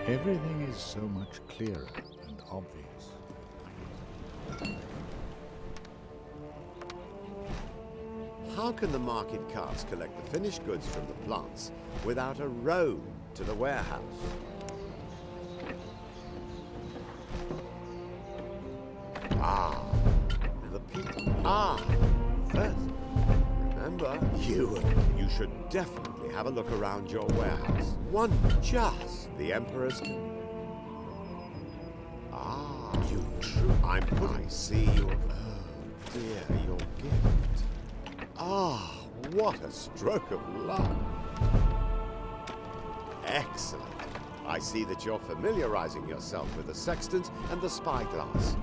Everything is so much clearer and obvious. How can the market carts collect the finished goods from the plants without a road to the warehouse? The people. First, remember, you should definitely have a look around your warehouse. One just the Emperor's. You true. I see your. Oh dear, your gift. What a stroke of luck. Excellent. I see that you're familiarizing yourself with the sextant and the spyglass.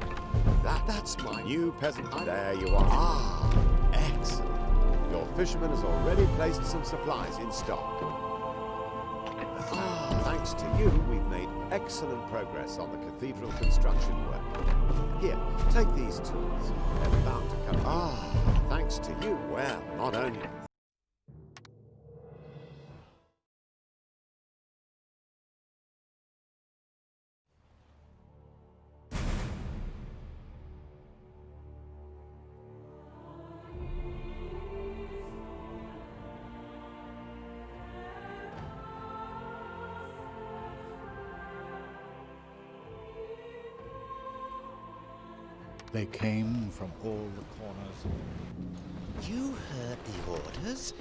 That's my new peasant. There you are. Excellent. Your fisherman has already placed some supplies in stock. Thanks to you, we've made excellent progress on the cathedral construction work. Here, take these tools. They're bound to come. Thanks to you, well, not only... They came from all the corners. You heard the orders,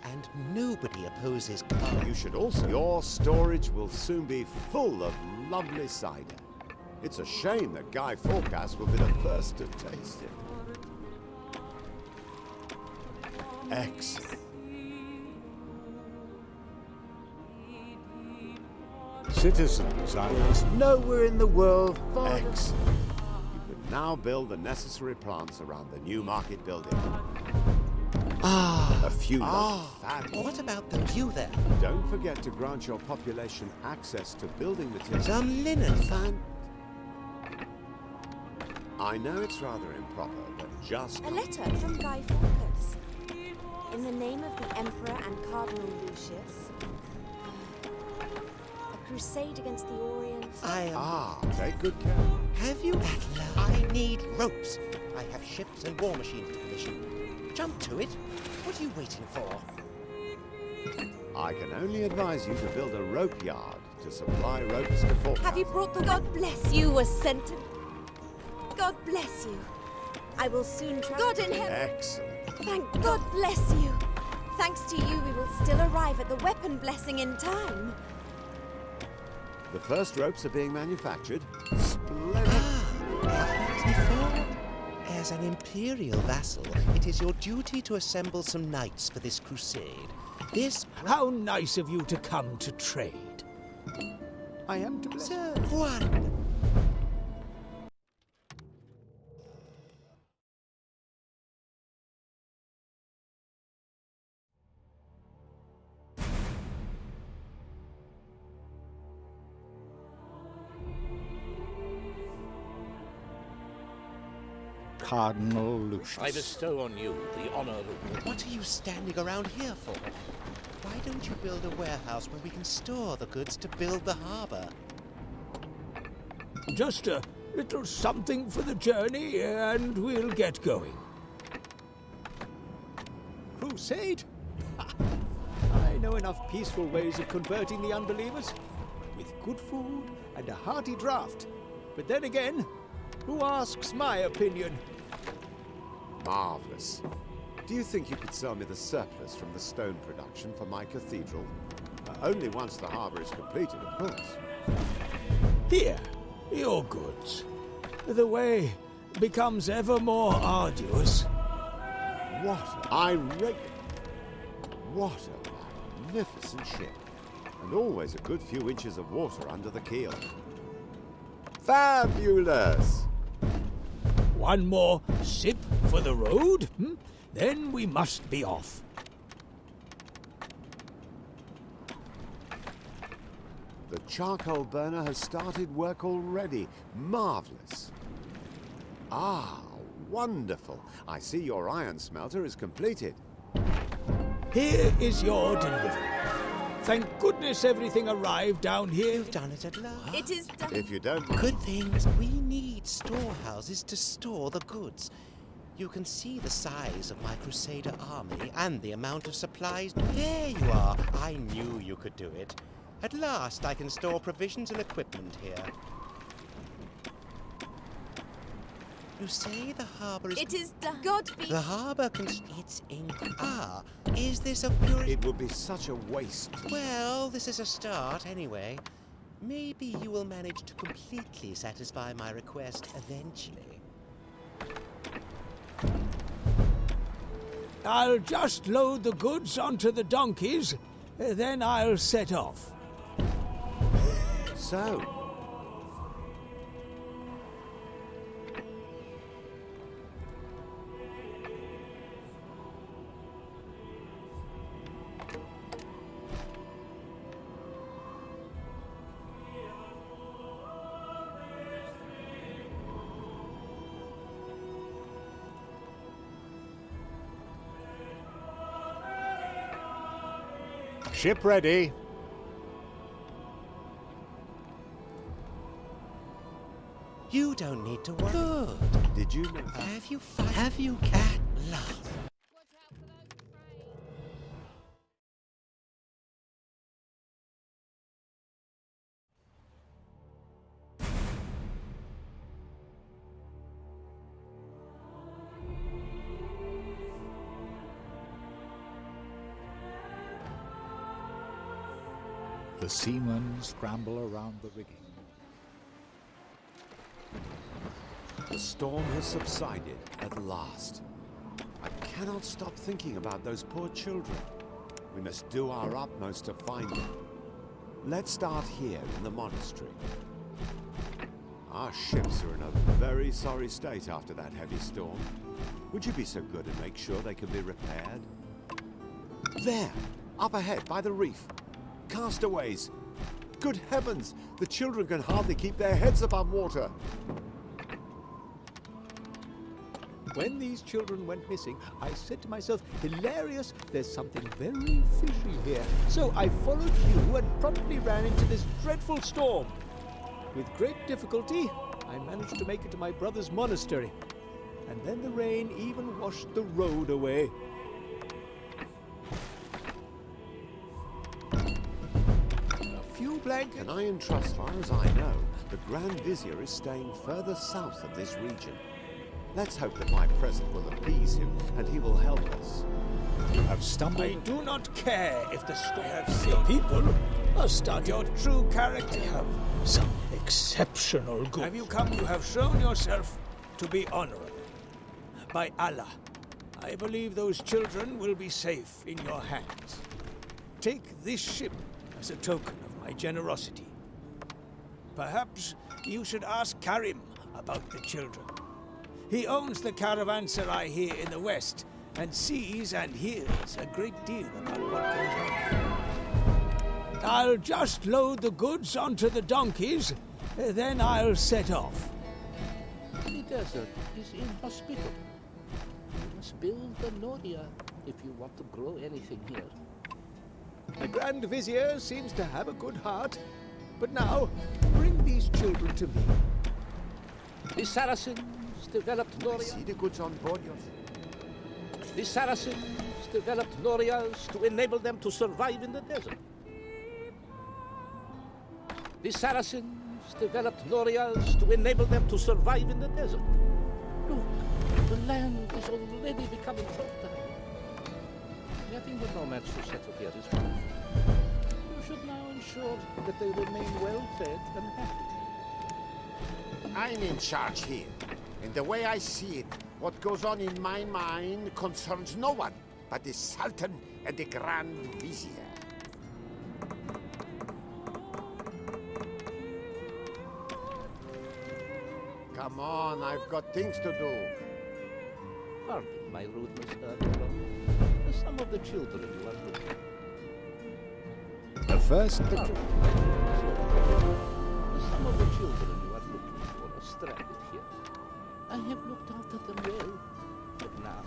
and nobody opposes. You should also. Your storage will soon be full of lovely cider. It's a shame that Guy Fawcett will be the first to taste it. Excellent. Citizens, I ask. Nowhere in the world. Excellent. You can now build the necessary plants around the new market building. A few. What about those? You there? Don't forget to grant your population access to building materials. Some linen. I know it's rather improper, but just... A letter from Guy Fawcett. In the name of the Emperor and Cardinal Lucius. A crusade against the Orient. Take good care. Have you? I need ropes. I have ships and war machines in commission. Jump to it. What are you waiting for? I can only advise you to build a rope yard to supply ropes to Fawcett. Have you brought the... God bless you was sent to... God bless you. I will soon try... God in heaven. Excellent. Thank God bless you. Thanks to you, we will still arrive at the weapon blessing in time. The first ropes are being manufactured. Splendid. As an imperial vassal, it is your duty to assemble some knights for this crusade. How nice of you to come to trade. I am to bless. Sir, one. Cardinal Lucius. I bestow on you the honor of... What are you standing around here for? Why don't you build a warehouse where we can store the goods to build the harbor? Just a little something for the journey, and we'll get going. Crusade? I know enough peaceful ways of converting the unbelievers. With good food and a hearty draft. But then again, who asks my opinion? Marvelous. Do you think you could sell me the surplus from the stone production for my cathedral? Only once the harbor is completed, of course. Here, your goods. The way becomes ever more arduous. What a magnificent ship. And always a good few inches of water under the keel. Fabulous! One more sip for the road, then we must be off. The charcoal burner has started work already. Marvelous. Wonderful. I see your iron smelter is completed. Here is your delivery. Thank goodness everything arrived down here. You've done it at last. It is done. If you don't... Good things. We need storehouses to store the goods. You can see the size of my Crusader army and the amount of supplies. There you are. I knew you could do it. At last, I can store provisions and equipment here. You say the harbor is... It is done. God be... The harbor can... It's in... Ah, is this a pure... It would be such a waste. Well, this is a start, anyway. Maybe you will manage to completely satisfy my request eventually. I'll just load the goods onto the donkeys, then I'll set off. So, Ship ready. You don't need to worry. Good. did you know... Have you cat love? The seamen scramble around the rigging. The storm has subsided at last. I cannot stop thinking about those poor children. We must do our utmost to find them. Let's start here in the monastery. Our ships are in a very sorry state after that heavy storm. Would you be so good and make sure they can be repaired? There! Up ahead, by the reef. Castaways! Good heavens! The children can hardly keep their heads above water. When these children went missing, I said to myself, hilarious, there's something very fishy here. So I followed you and promptly ran into this dreadful storm. With great difficulty, I managed to make it to my brother's monastery. And then the rain even washed the road away. A few blankets... And I entrust, as far as I know, the Grand Vizier is staying further south of this region. Let's hope that my present will appease him and he will help us. You have stumbled. I do not care if the storm people are starting. Your true character have some exceptional good. Have you come? You have shown yourself to be honorable. By Allah, I believe those children will be safe in your hands. Take this ship as a token of my generosity. Perhaps you should ask Karim about the children. He owns the caravanserai here in the west, and sees and hears a great deal about what goes on. I'll just load the goods onto the donkeys, then I'll set off. The desert is inhospitable. You must build a noria if you want to grow anything here. The Grand Vizier seems to have a good heart. But now, bring these children to me. The Saracens developed See norias. the goods on board your... The Saracens developed norias to enable them to survive in the desert. The Saracens developed norias to enable them to survive in the desert. Look, the land is already becoming fertile. Getting the nomads to settle here is fine. You should now ensure that they remain well-fed and happy. I'm in charge here. And the way I see it, what goes on in my mind concerns no one but the Sultan and the Grand Vizier. Come on, I've got things to do. Pardon my rudeness earlier on. Some of the children you are looking. The first... Pardon my rudeness earlier on. Some of the children you are looking for are stranded here. I have looked after them well, but now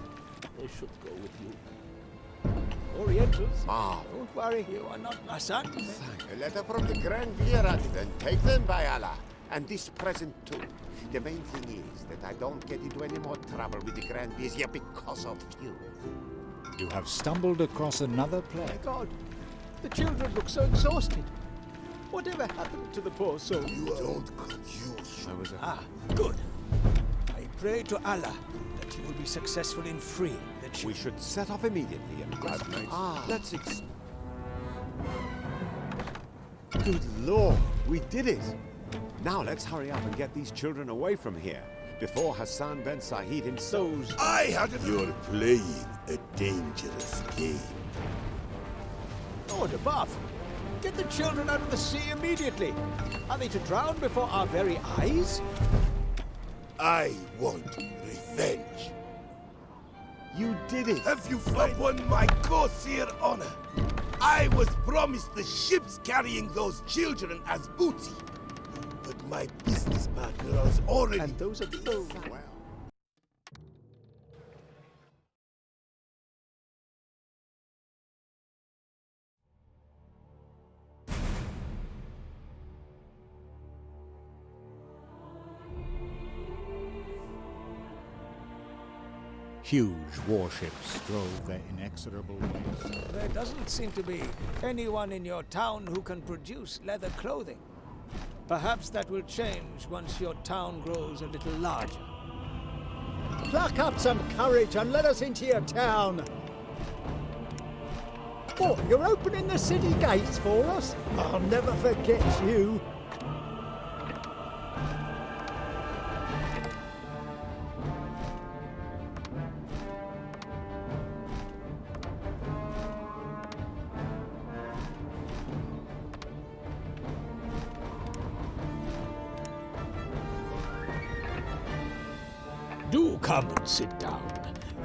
they should go with you. Orientals. Ah, Don't worry, you are not my son. a letter from the Grand Vizier. Then take them, by Allah. And this present too. The main thing is that I don't get into any more trouble with the Grand Vizier because of you. You have stumbled across another My plague. God, the children look so exhausted. Whatever happened to the poor souls? You don't confuse. Good. I pray to Allah that you will be successful in freeing the We children. should set off immediately and let's Good Lord, we did it! Now let's hurry up and get these children away from here before Hassan ben Said himself. You're playing a dangerous game. Lord above, get the children out of the sea immediately. Are they to drown before our very eyes? I want revenge. You did it! Have you upon my Corsair honor? I was promised the ships carrying those children as booty. But my business partner has already... And those are the... Huge warships drove their inexorable way. There doesn't seem to be anyone in your town who can produce leather clothing. Perhaps that will change once your town grows a little larger. Pluck up some courage and let us into your town. What, you're opening the city gates for us? I'll never forget you. Do come and sit down.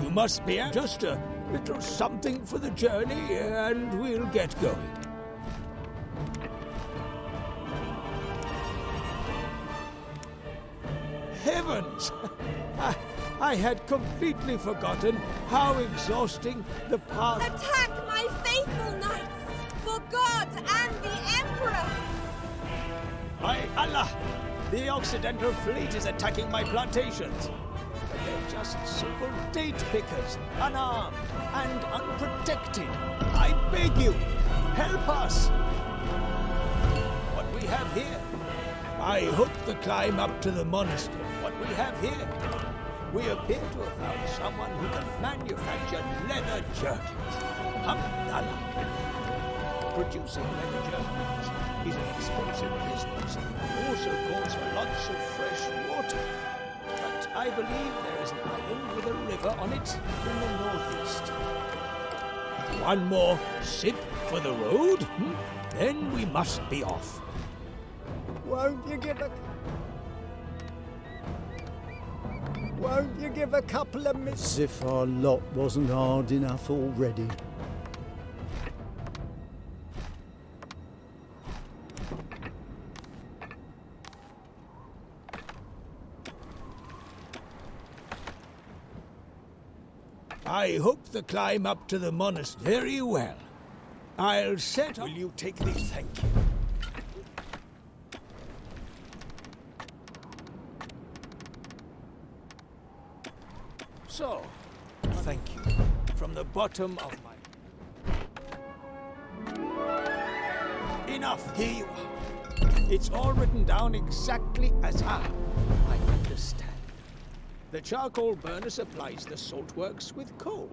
You must be just a little something for the journey, and we'll get going. Heavens! I had completely forgotten how exhausting the path... Attack my faithful knights! For God and the Emperor! By Allah! The Occidental fleet is attacking my plantations. They're just simple date pickers, unarmed and unprotected. I beg you, help us! What we have here, I hope the climb up to the monastery. What we have here, we appear to have found someone who can manufacture leather jerkins. Hamdallah. Producing leather jerkins is an expensive business and also calls for lots of fresh water. But I believe there is an island with a river on it in the northeast. One more sip for the road, then we must be off. Won't you give a couple of minutes? As if our lot wasn't hard enough already. I hope the climb up to the monastery very well. I'll set up... Will you take this? Thank you. So, thank you. From the bottom of my... Enough! Here you are. It's all written down exactly as I understand. The charcoal burner supplies the salt works with coal.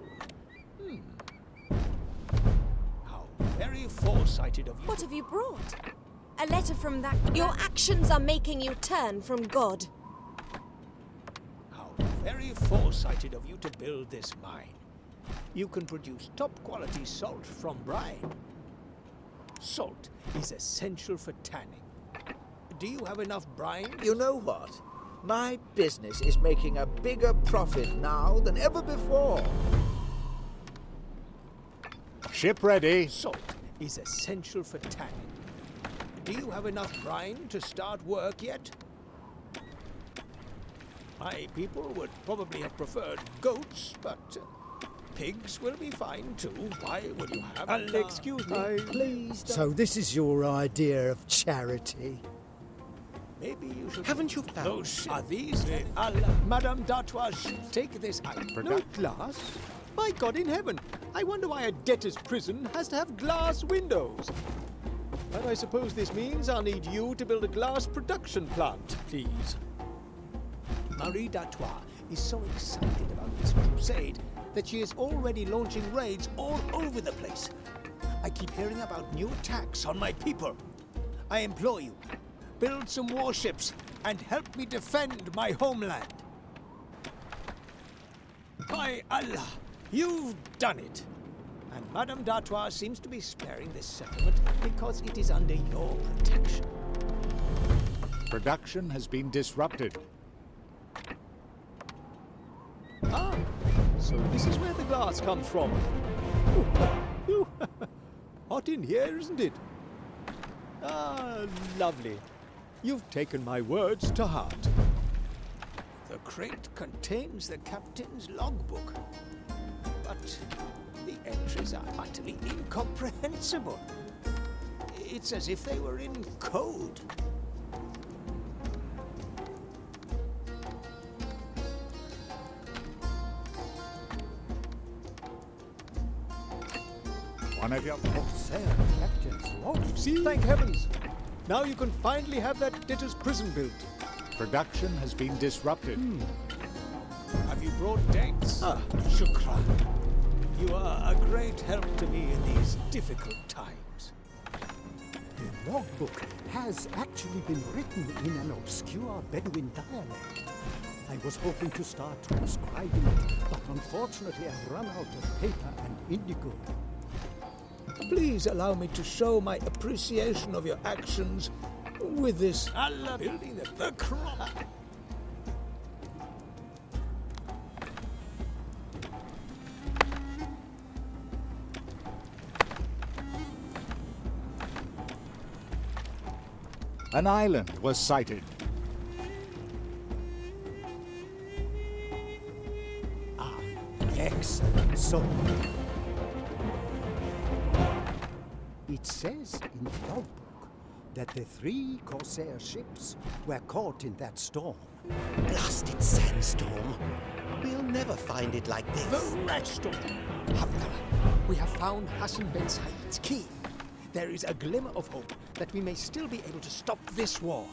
How very foresighted of you. What have you brought? A letter from that... Your actions are making you turn from God. How very foresighted of you to build this mine. You can produce top-quality salt from brine. Salt is essential for tanning. Do you have enough brine? You know what? My business is making a bigger profit now than ever before. Ship ready. Salt is essential for tanning. Do you have enough brine to start work yet? My people would probably have preferred goats, but pigs will be fine too. Why will you have... excuse me. Please don't. So this is your idea of charity? Maybe you should... Haven't you found? Are these... Madame d'Artois, take this item. No glass? My God in heaven! I wonder why a debtor's prison has to have glass windows. But I suppose this means I'll need you to build a glass production plant, please. Marie d'Artois is so excited about this crusade that she is already launching raids all over the place. I keep hearing about new attacks on my people. I implore you, build some warships and help me defend my homeland. By Allah, you've done it. And Madame d'Artois seems to be sparing this settlement because it is under your protection. Production has been disrupted. Ah, so this is where the glass comes from. Hot in here, isn't it? Ah, lovely. You've taken my words to heart. The crate contains the captain's logbook, but the entries are utterly incomprehensible. It's as if they were in code. One of your... Corsair captain's log. See? Thank heavens! Now you can finally have that debtor's prison built. Production has been disrupted. Have you brought dates? Ah, Shukran. You are a great help to me in these difficult times. The logbook has actually been written in an obscure Bedouin dialect. I was hoping to start transcribing it, but unfortunately I've run out of paper and indigo. Please allow me to show my appreciation of your actions with this Allah building the crop. An island was sighted. Excellent. So, it says in the logbook that the 3 Corsair ships were caught in that storm. Blasted sandstorm. We'll never find it like this. The rest of them. we have found Hassan Ben Said's key. There is a glimmer of hope that we may still be able to stop this war.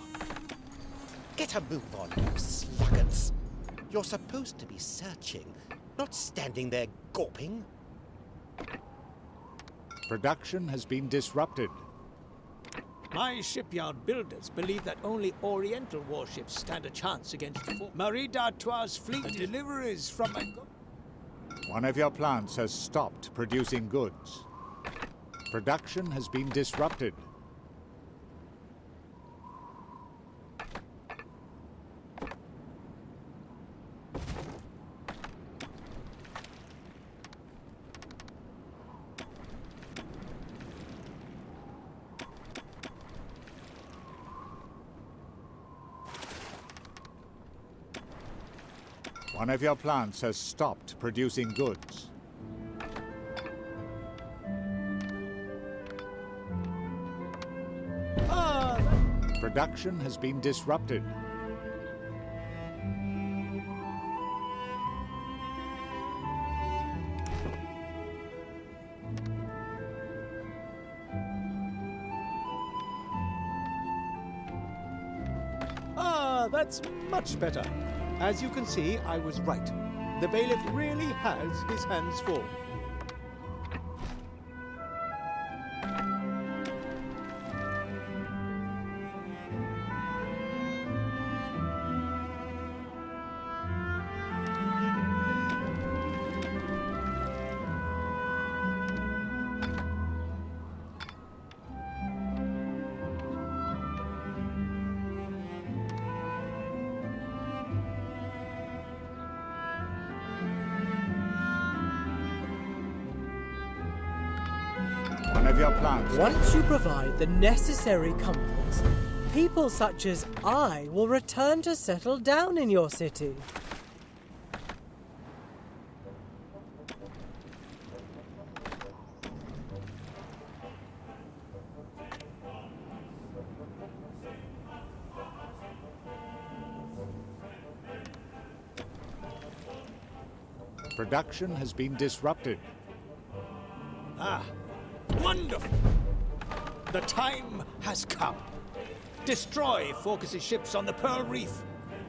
Get a move on, you sluggards. You're supposed to be searching, not standing there gawping. Production has been disrupted. My shipyard builders believe that only Oriental warships stand a chance against Marie d'Artois' fleet. Deliveries from my... One of your plants has stopped producing goods. Production has been disrupted. One of your plants has stopped producing goods. Production has been disrupted. That's much better. As you can see, I was right. The bailiff really has his hands full. One of your plants... Once you provide the necessary comforts, people such as I will return to settle down in your city. Production has been disrupted. Ah, wonderful! The time has come. Destroy Focus's ships on the Pearl Reef.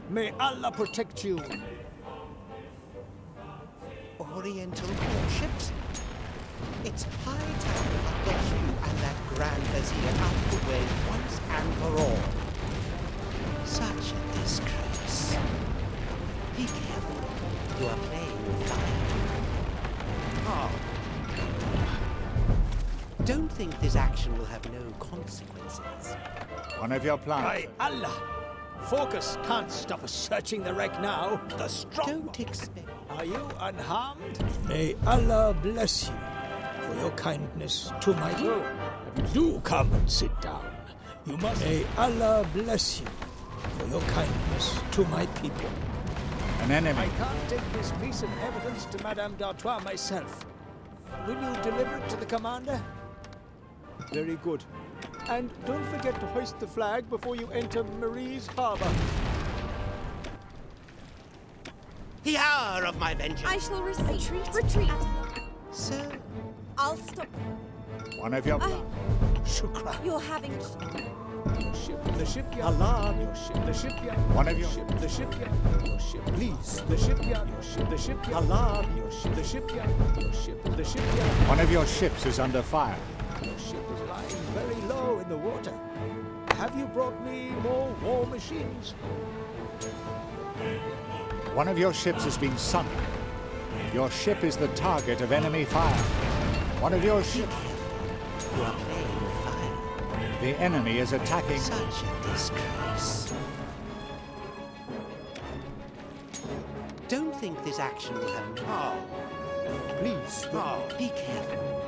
May Allah protect you. Oriental warships? It's high time I got you and that Grand Vizier out of the way once and for all. Such a disgrace. Be careful. You are playing with fire. Oh. Don't think this action will have no consequences. One of your plans. By Allah! Focus can't stop us searching the wreck now. The strong. Don't expect. Are you unharmed? May Allah bless you for your kindness to my people. Do come and sit down. You must. May Allah bless you for your kindness to my people. An enemy. I can't take this piece of evidence to Madame d'Artois myself. Will you deliver it to the commander? Very good. And don't forget to hoist the flag before you enter Marie's harbor. The hour of my vengeance. I shall retreat. Retreat. Sir, I'll stop. One of your plans. Shukran. You're having. Your ship, the shipyard. Allah. Your ship, the shipyard. One of your ship, the shipyard. Your ship, Please. the shipyard. Your ship, the shipyard. Allah. Your ship, the shipyard. Your ship, the shipyard. One of your ships is under fire. Your ship is lying very low in the water. Have you brought me more war machines? One of your ships has been sunk. Your ship is the target of enemy fire. One of your ships. you are playing with fire. The enemy is attacking. Such a disgrace. Don't think this action will have. Oh, Please. oh. Be careful.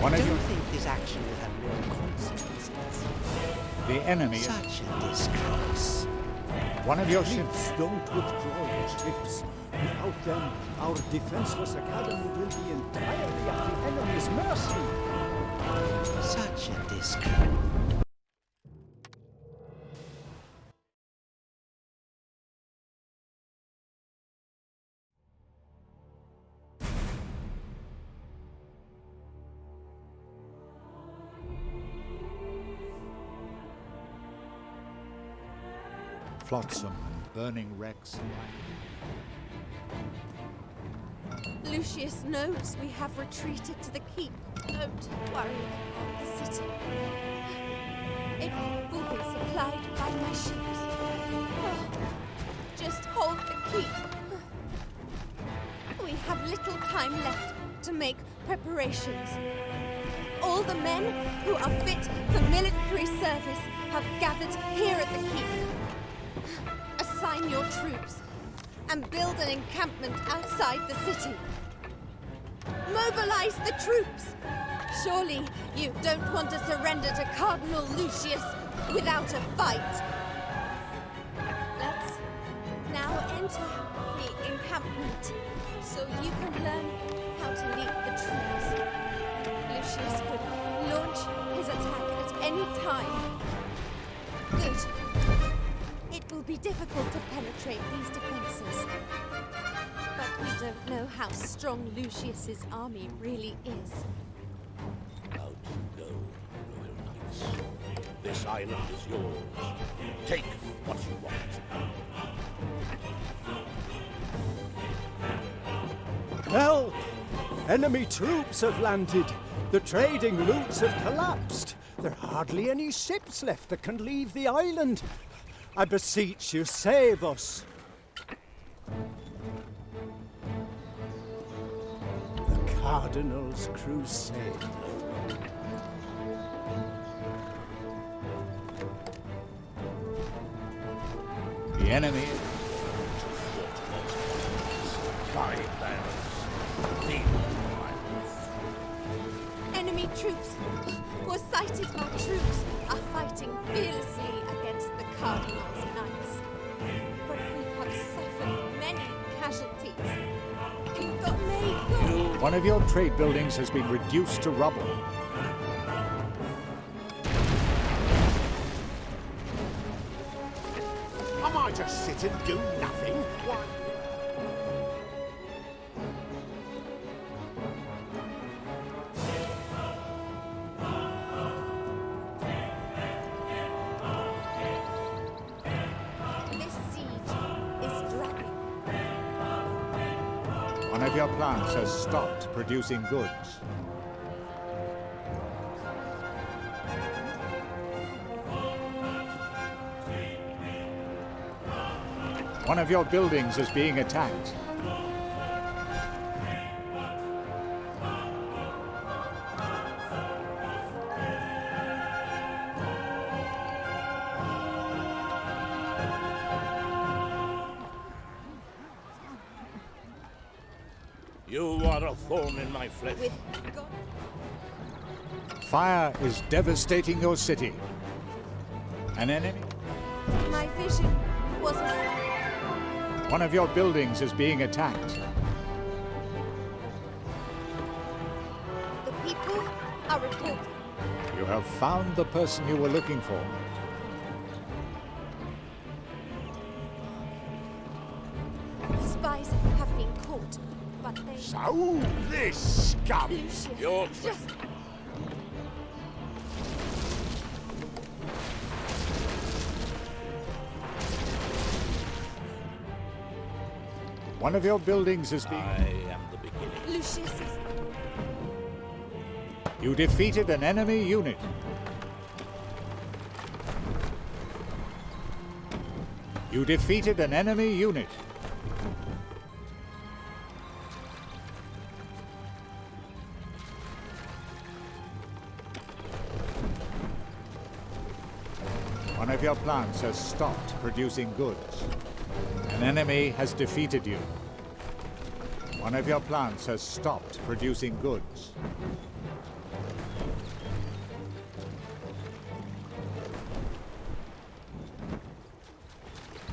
One of Don't your. think this action will have no consequences. The enemy. Such a disgrace. One of your ships. Please don't withdraw your ships. Without them, our defenseless academy will be entirely at the enemy's mercy. Such a disgrace. Flotsam and burning wrecks. Lucius knows we have retreated to the keep. Don't worry about the city. It will be supplied by my ships. Oh, just hold the keep. We have little time left to make preparations. All the men who are fit for military service have gathered here at the keep. Assign your troops and build an encampment outside the city. Mobilize the troops! Surely you don't want to surrender to Cardinal Lucius without a fight. Let's now enter the encampment so you can learn how to lead the troops. Lucius could launch his attack at any time. Good. It will be difficult to penetrate these defenses. But we don't know how strong Lucius's army really is. Out you go, royal knights. This island is yours. Take what you want. Help! Enemy troops have landed. The trading routes have collapsed. There are hardly any ships left that can leave the island. I beseech you, save us. The Cardinal's crusade. The enemy. Flying barrels. Deal Enemy troops were sighted. Our troops are fighting fearlessly against the Cardinal's knights. But we have suffered many casualties. God may God. One of your trade buildings has been reduced to rubble. Am I just sit and do nothing? Why? One of your plants has stopped producing goods. One of your buildings is being attacked. You are a thorn in my flesh. With God. Fire is devastating your city. An enemy? My vision was a... One of your buildings is being attacked. The people are reporting. You have found the person you were looking for. The spies have been caught, but they... So, this scum! Lucius, Your just... One of your buildings is being... I am the beginning. Lucius is... You defeated an enemy unit. You defeated an enemy unit. One of your plants has stopped producing goods. An enemy has defeated you. One of your plants has stopped producing goods.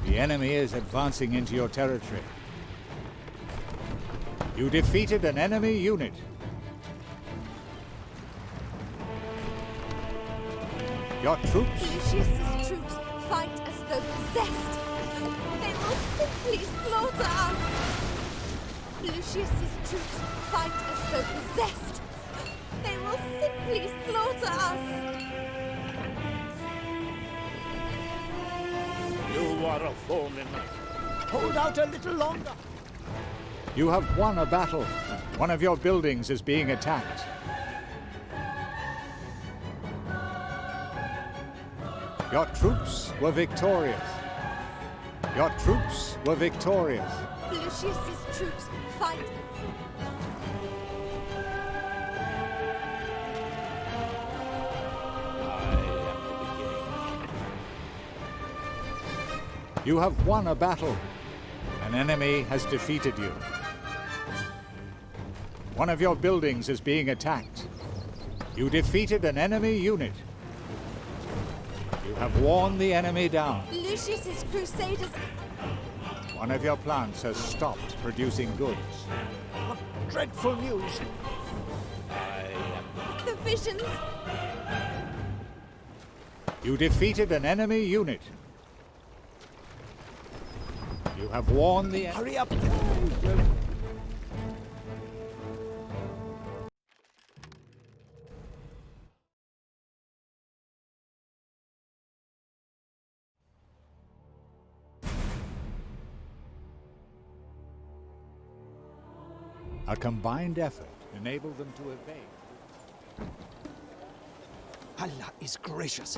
The enemy is advancing into your territory. You defeated an enemy unit. Your troops... Lucius's troops fight as though possessed. They will simply slaughter us. Lucius's troops fight as though possessed. They will simply slaughter us. You are a thorn in my... Hold out a little longer. You have won a battle. One of your buildings is being attacked. Your troops were victorious. Your troops were victorious. Lucius's troops fight. I am the beginning. You have won a battle. An enemy has defeated you. One of your buildings is being attacked. You defeated an enemy unit. You have worn the enemy down. Lucius's crusaders. One of your plants has stopped producing goods. What dreadful news. I am The visions. You defeated an enemy unit. You have worn the enemy. Hurry up. A combined effort enabled them to evade. Allah is gracious.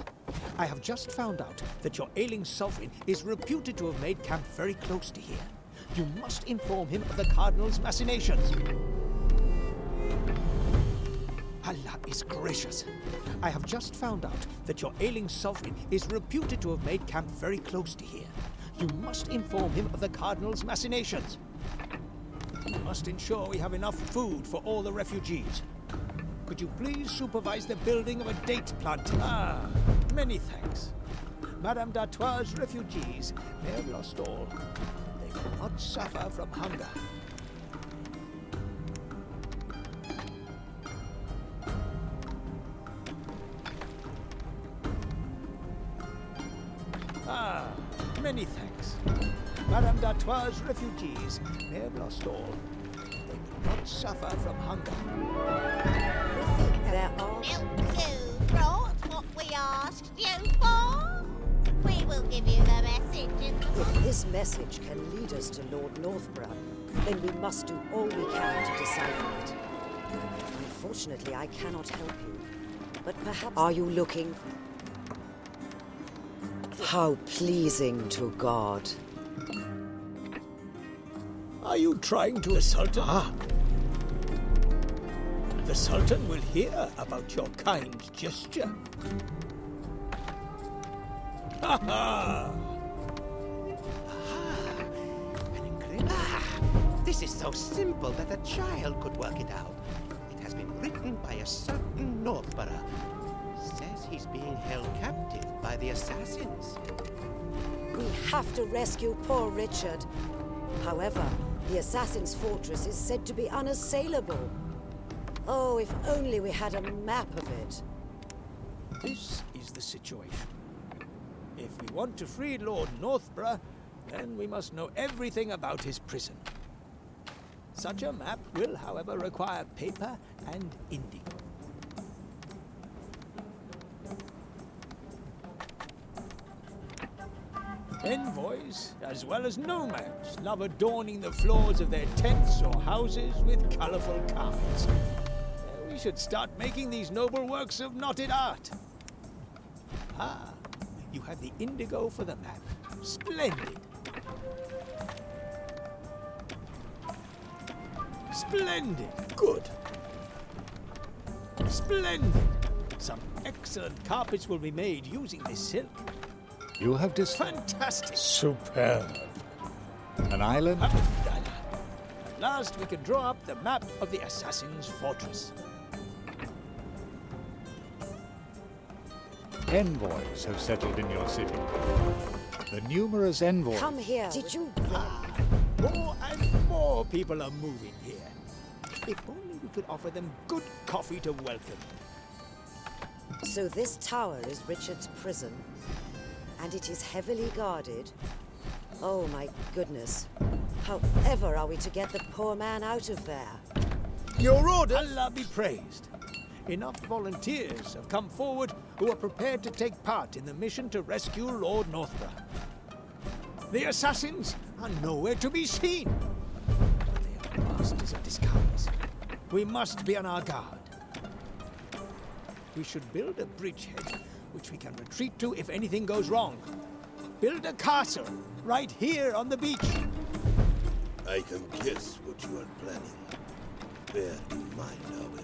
I have just found out that your ailing sovereign is reputed to have made camp very close to here. You must inform him of the Cardinal's machinations. Allah is gracious. I have just found out that your ailing sovereign is reputed to have made camp very close to here. You must inform him of the Cardinal's machinations. You must ensure we have enough food for all the refugees. Could you please supervise the building of a date plant? Ah, many thanks. Madame d'Artois' refugees may have lost all. They will not suffer from hunger. Ah, many thanks. Madame d'Artois' refugees may have lost all. They will not suffer from hunger. There are... You brought what we asked you for? We will give you the message in the... If this message can lead us to Lord Northborough, then we must do all we can to decipher it. Unfortunately, I cannot help you. But perhaps... Are you looking? How pleasing to God. Are you trying to assault him? The Sultan will hear about your kind gesture. Ha ha! This is so simple that a child could work it out. It has been written by a certain Northborough. Says he's being held captive by the assassins. We have to rescue poor Richard. However, the assassin's fortress is said to be unassailable. Oh, if only we had a map of it. This is the situation. If we want to free Lord Northborough, then we must know everything about his prison. Such a map will, however, require paper and indigo. Envoys, as well as nomads, love adorning the floors of their tents or houses with colorful carpets. We should start making these noble works of knotted art. You have the indigo for the map. Splendid. Splendid. Good. Splendid. Some excellent carpets will be made using this silk. You have Fantastic. Superb. An island? At last we can draw up the map of the assassin's fortress. Envoys have settled in your city. The numerous envoys... Come here. Did you... More and more people are moving here. If only we could offer them good coffee to welcome. So this tower is Richard's prison, and it is heavily guarded. Oh my goodness. However are we to get the poor man out of there? Your order! Allah be praised. Enough volunteers have come forward who are prepared to take part in the mission to rescue Lord Northborough. The assassins are nowhere to be seen. But they are masters of disguise. We must be on our guard. We should build a bridgehead which we can retreat to if anything goes wrong. Build a castle right here on the beach. I can guess what you are planning. Bear in mind, however,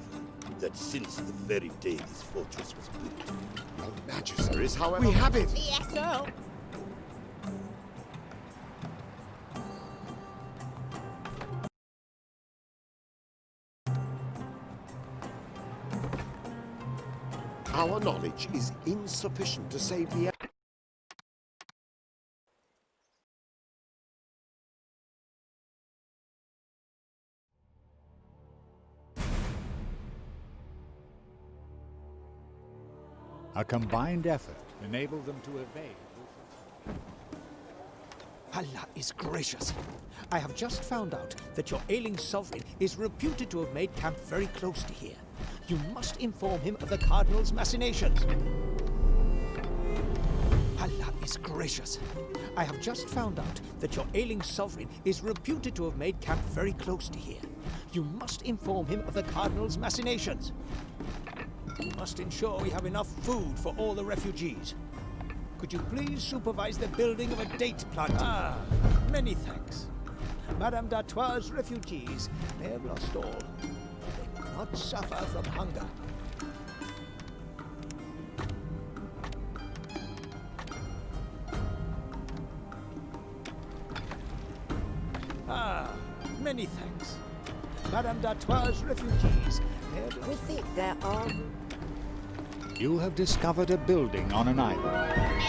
that since the very day this fortress was built... Your Majesty is, however... We have it! Yes, sir. Our knowledge is insufficient to save the... A combined effort enabled them to evade. Allah is gracious. I have just found out that your ailing sovereign is reputed to have made camp very close to here. You must inform him of the Cardinal's machinations. Allah is gracious. I have just found out that your ailing sovereign is reputed to have made camp very close to here. You must inform him of the Cardinal's machinations. You must ensure we have enough food for all the refugees. Could you please supervise the building of a date planting? Many thanks. Madame d'Artois' refugees may have lost all. They will not suffer from hunger. Many thanks. Madame d'Artois' refugees may have lost... We think there are... You have discovered a building on an island.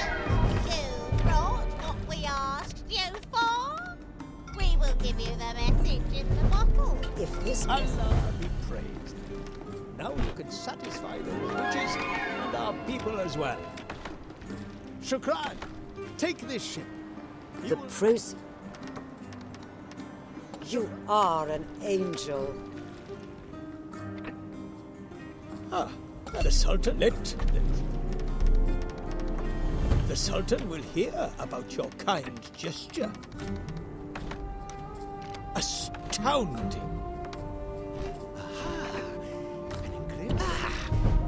You brought what we asked you for? We will give you the message in the bottle. If this... Allah be praised. Now you can satisfy the witches and our people as well. Shukran, take this ship. The proceeds... You are an angel. The Sultan The Sultan will hear about your kind gesture. astounding.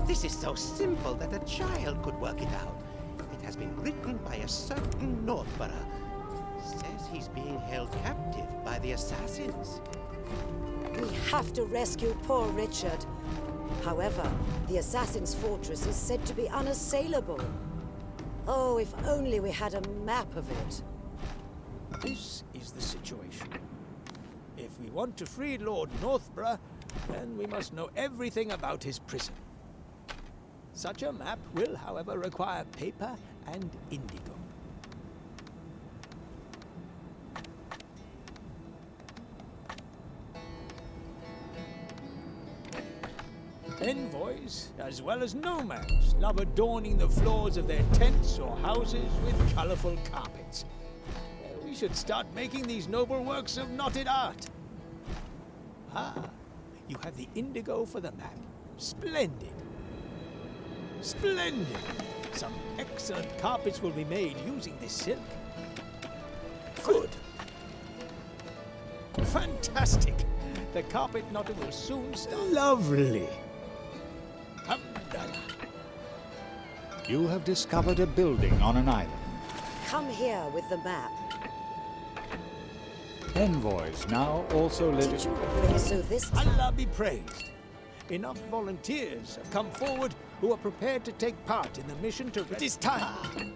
This is so simple that a child could work it out. It has been written by a certain Northborough. Says he's being held captive by the assassins. We have to rescue poor Richard. However, the assassin's fortress is said to be unassailable. Oh, if only we had a map of it. This is the situation. If we want to free Lord Northborough, then we must know everything about his prison. Such a map will, however, require paper and indigo. Envoys, as well as nomads, love adorning the floors of their tents or houses with colorful carpets. We should start making these noble works of knotted art. Ah, you have the indigo for the map. Splendid. Splendid! Some excellent carpets will be made using this silk. Good. Fantastic! The carpet knotting will soon start. Lovely! You have discovered a building on an island. Come here with the map. Envoys now also live Did you really? So this time... Allah be praised. Enough volunteers have come forward who are prepared to take part in the mission to... It is time!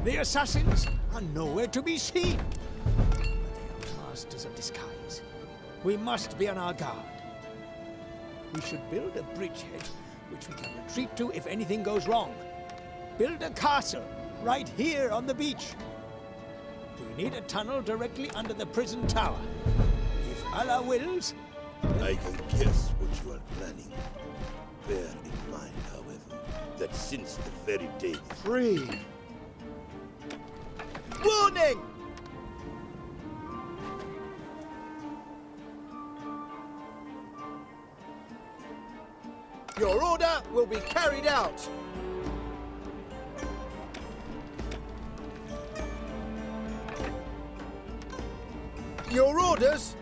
The assassins are nowhere to be seen. But they are masters of disguise. We must be on our guard. We should build a bridgehead which we can retreat to if anything goes wrong. Build a castle right here on the beach. We need a tunnel directly under the prison tower. If Allah wills... I can guess what you are planning. Bear in mind, however, that since the very day... Free! Warning! Your order will be carried out. Your orders?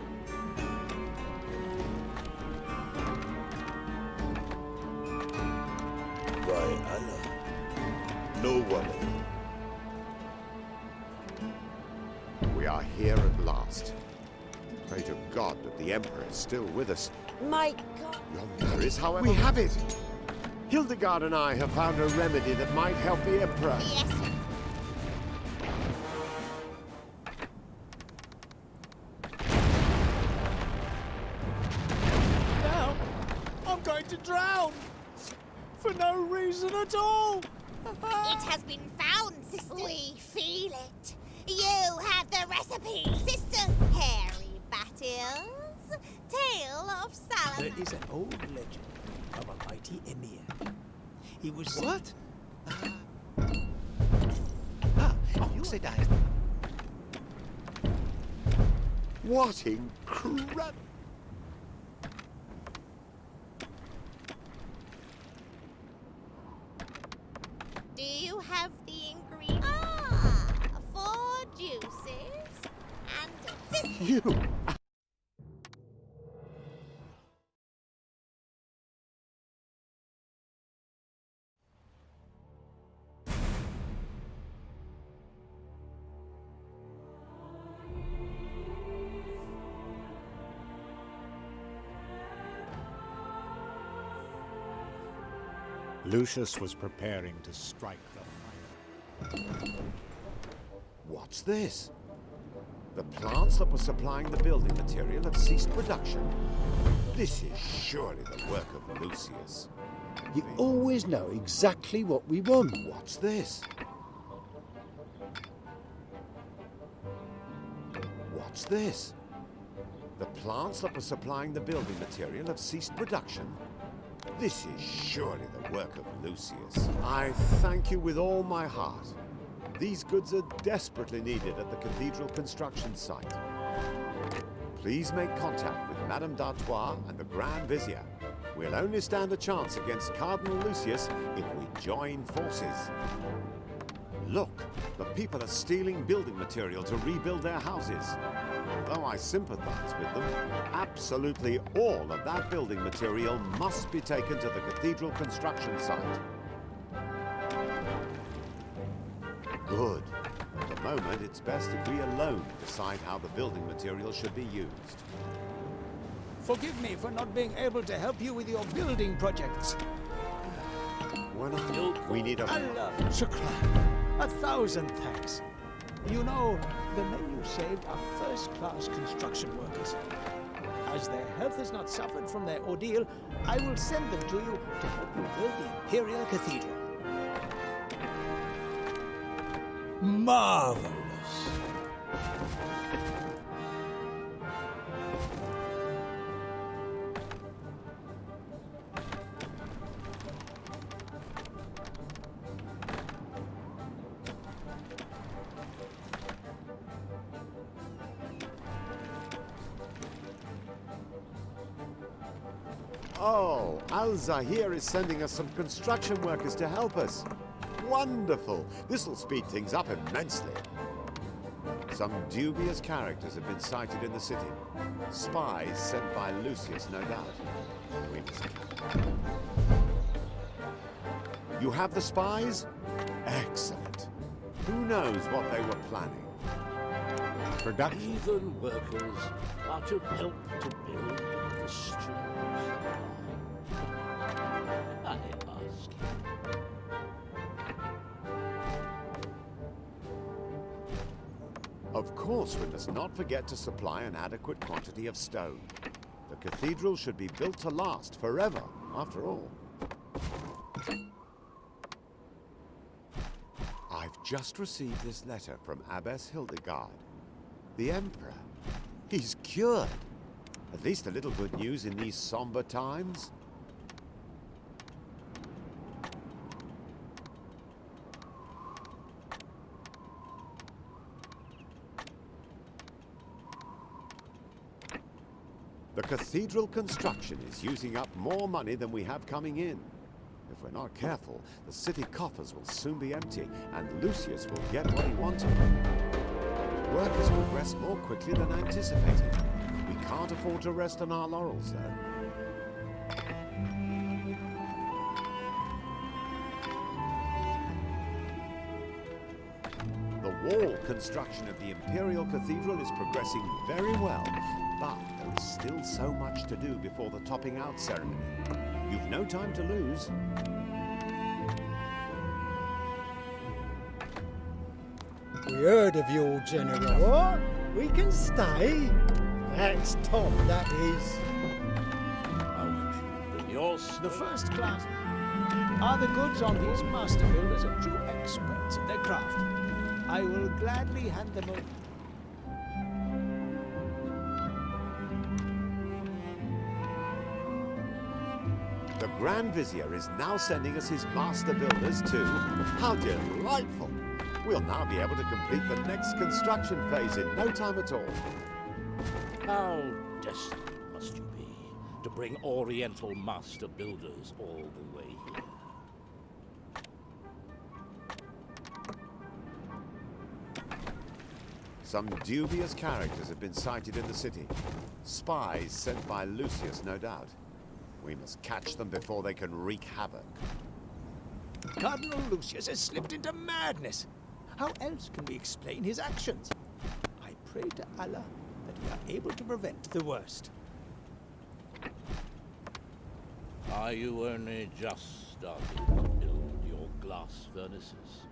By Allah, no one. We are here at last. Pray to God that the Emperor is still with us. My God! Yonder is, however... We have it! Hildegard and I have found a remedy that might help the Emperor. Yes. Now, I'm going to drown! For no reason at all! It has been found, sister. We feel it. You have the recipe, sister. Hairy battles. Tale of Salamanders. There is an old legend of a mighty emir. He was... What? Oxidized. What incredible... Do you have the ingredients? Ah, 4 juices and sister. You... Lucius was preparing to strike the fire. What's this? The plants that were supplying the building material have ceased production. This is surely the work of Lucius. You always know exactly what we want. What's this? What's this? The plants that were supplying the building material have ceased production. This is surely the work of Lucius. I thank you with all my heart. These goods are desperately needed at the cathedral construction site. Please make contact with Madame d'Artois and the Grand Vizier. We'll only stand a chance against Cardinal Lucius if we join forces. Look, the people are stealing building material to rebuild their houses. Though I sympathize with them, absolutely all of that building material must be taken to the cathedral construction site. Good. At the moment, it's best if we alone decide how the building material should be used. Forgive me for not being able to help you with your building projects. We need a... Allah, shukran. 1,000 thanks. You know, the men you saved are first-class construction workers. As their health has not suffered from their ordeal, I will send them to you to help you build the Imperial Cathedral. Marvelous. Oh, Al-Zahir is sending us some construction workers to help us. Wonderful! This'll speed things up immensely. Some dubious characters have been sighted in the city. Spies sent by Lucius, no doubt. We must... You have the spies? Excellent. Who knows what they were planning? Production. Heathen workers are to help to build the Christians. I ask you. Of course, we must not forget to supply an adequate quantity of stone. The cathedral should be built to last forever, after all. I've just received this letter from Abbess Hildegard. The Emperor. He's cured. At least a little good news in these somber times. The cathedral construction is using up more money than we have coming in. If we're not careful, the city coffers will soon be empty, and Lucius will get what he wanted. Work has progressed more quickly than anticipated. We can't afford to rest on our laurels, though. The wall construction of the Imperial Cathedral is progressing very well, but there is still so much to do before the topping out ceremony. You've no time to lose. We heard of your general. What? We can stay? That's top, that is. The first class. Are the goods on these master builders are true experts at their craft? I will gladly hand them over. The Grand Vizier is now sending us his master builders too. How delightful! We'll now be able to complete the next construction phase in no time at all. How desperate must you be to bring Oriental master builders all the way here? Some dubious characters have been sighted in the city. Spies sent by Lucius, no doubt. We must catch them before they can wreak havoc. Cardinal Lucius has slipped into madness. How else can we explain his actions? I pray to Allah that we are able to prevent the worst. Are you only just starting to build your glass furnaces?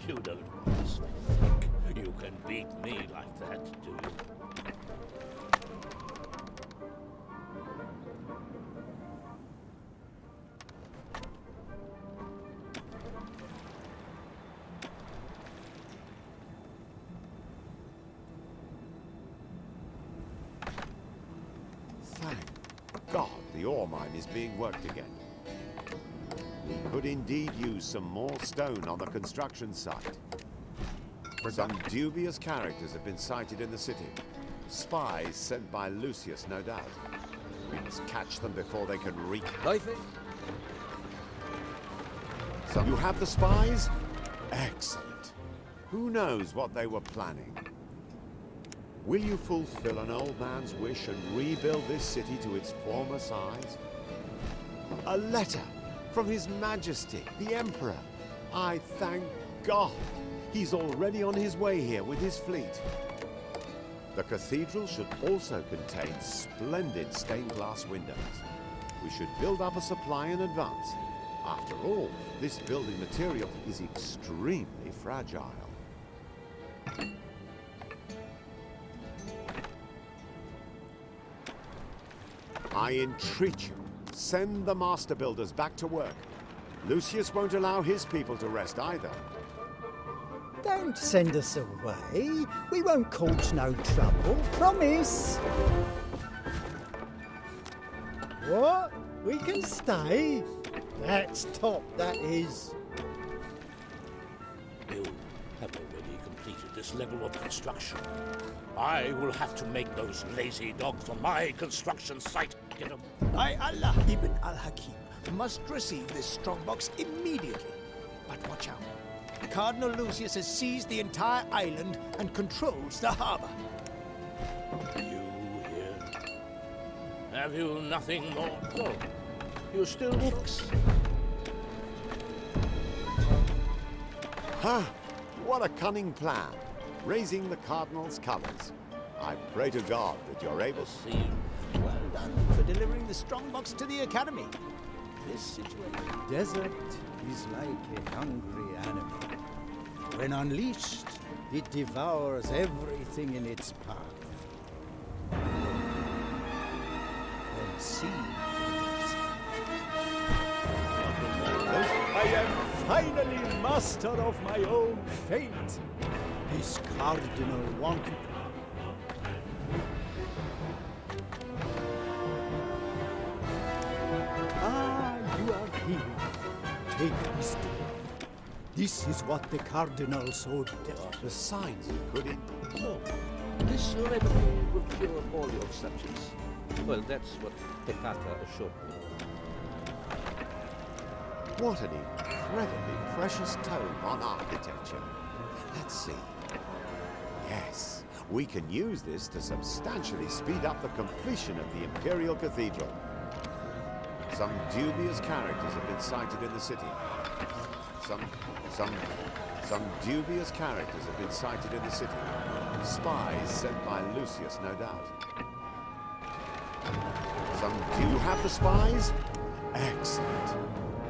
You don't honestly think you can beat me like that, do you? Thank God the ore mine is being worked again. We could indeed use some more stone on the construction site. Some dubious characters have been sighted in the city. Spies sent by Lucius, no doubt. We must catch them before they can wreak. Life So you have the spies? Excellent. Who knows what they were planning? Will you fulfill an old man's wish and rebuild this city to its former size? A letter from His Majesty, the Emperor. I thank God. He's already on his way here with his fleet. The cathedral should also contain splendid stained glass windows. We should build up a supply in advance. After all, this building material is extremely fragile. I entreat you, send the master builders back to work. Lucius won't allow his people to rest either. Don't send us away. We won't cause no trouble. Promise. What? We can stay? That's top, that is. You have already completed this level of construction. I will have to make those lazy dogs on my construction site get them. I, Allah ibn al-Hakim, must receive this strongbox immediately. But watch out. Cardinal Lucius has seized the entire island and controls the harbor. You here? Have you nothing more? No. You still looks. Huh? What a cunning plan. Raising the Cardinal's colors. I pray to God that you're able to see. Well done for delivering the strongbox to the Academy. This situation... Desert is like a hungry animal. When unleashed, it devours everything in its path. Then sea I am finally master of my own fate. This cardinal wanted. Ah, you are here. Take this to. This is what the cardinal sold. The signs you could in. No. This remedy will cure all your subjects. Well, that's what Pecata assured me. What an incredibly precious tome on architecture. Let's see. Yes, we can use this to substantially speed up the completion of the Imperial Cathedral. Some dubious characters have been sighted in the city. Some dubious characters have been sighted in the city. Spies sent by Lucius, no doubt. Do you have the spies? Excellent.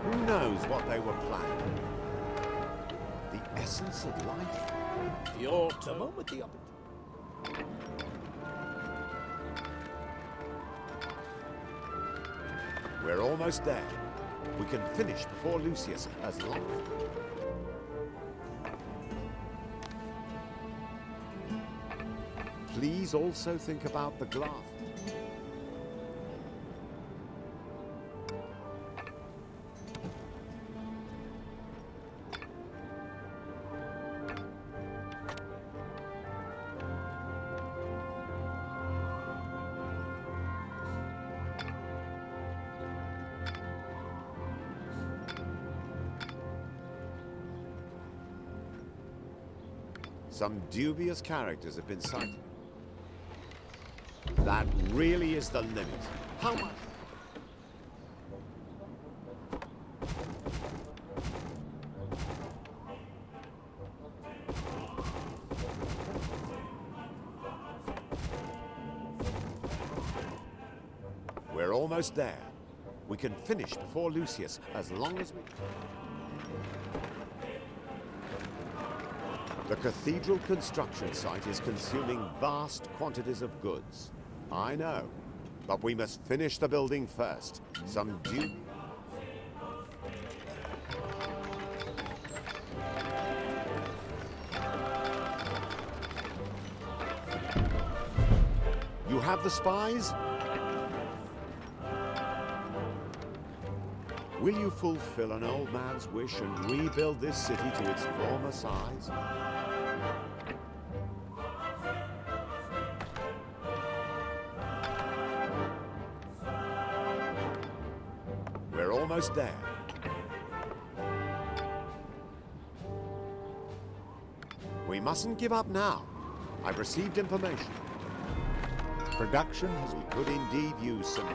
Who knows what they were planning? The essence of life? Your The turn. moment the We're almost there. We can finish before Lucius as long. Please also think about the glass. Some dubious characters have been sighted. That really is the limit. How much? We're almost there. We can finish before Lucius as long as we... The cathedral construction site is consuming vast quantities of goods. I know, but we must finish the building first. Some due... You have the spies? Will you fulfill an old man's wish and rebuild this city to its former size? almost there. We mustn't give up now. I've received information. Production As we could indeed use some...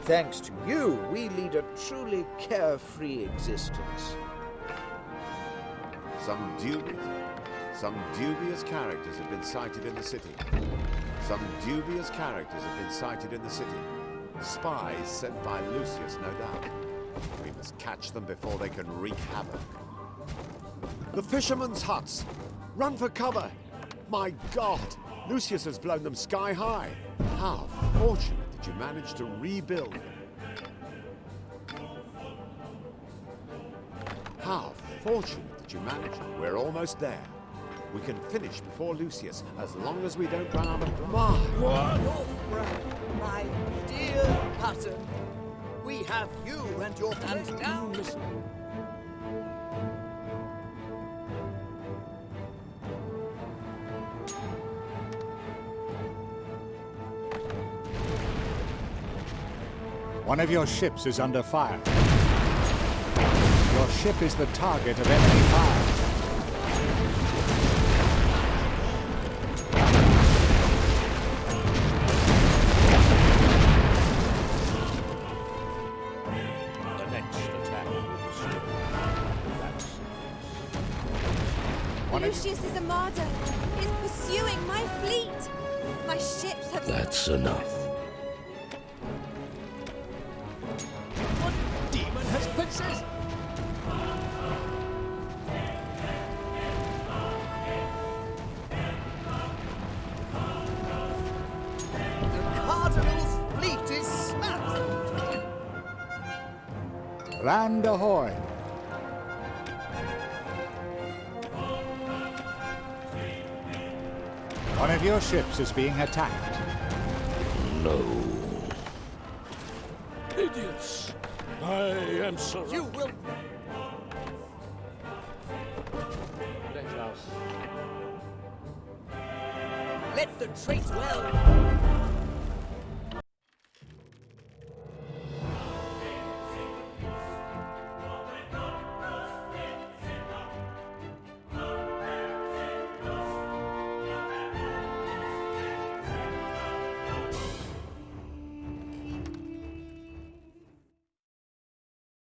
Thanks to you, we lead a truly carefree existence. Some dubious characters have been sighted in the city. Spies sent by Lucius, no doubt. We must catch them before they can wreak havoc. The fishermen's huts! Run for cover! My God! Lucius has blown them sky high! How fortunate that you managed to rebuild them. How fortunate that you managed. We're almost there. We can finish before Lucius, as long as we don't run out of... My dear cousin, we have you and your friend now. One of your ships is under fire. Your ship is the target of enemy fire. The next attack will be swift. Lucius's armada is pursuing my fleet. My ships have... That's enough. What demon has possessed? The Cardinal's fleet is smashed. Land ahoy! One of your ships is being attacked. No. Idiots! I am sorry. You will... Let us. Let the traitor well.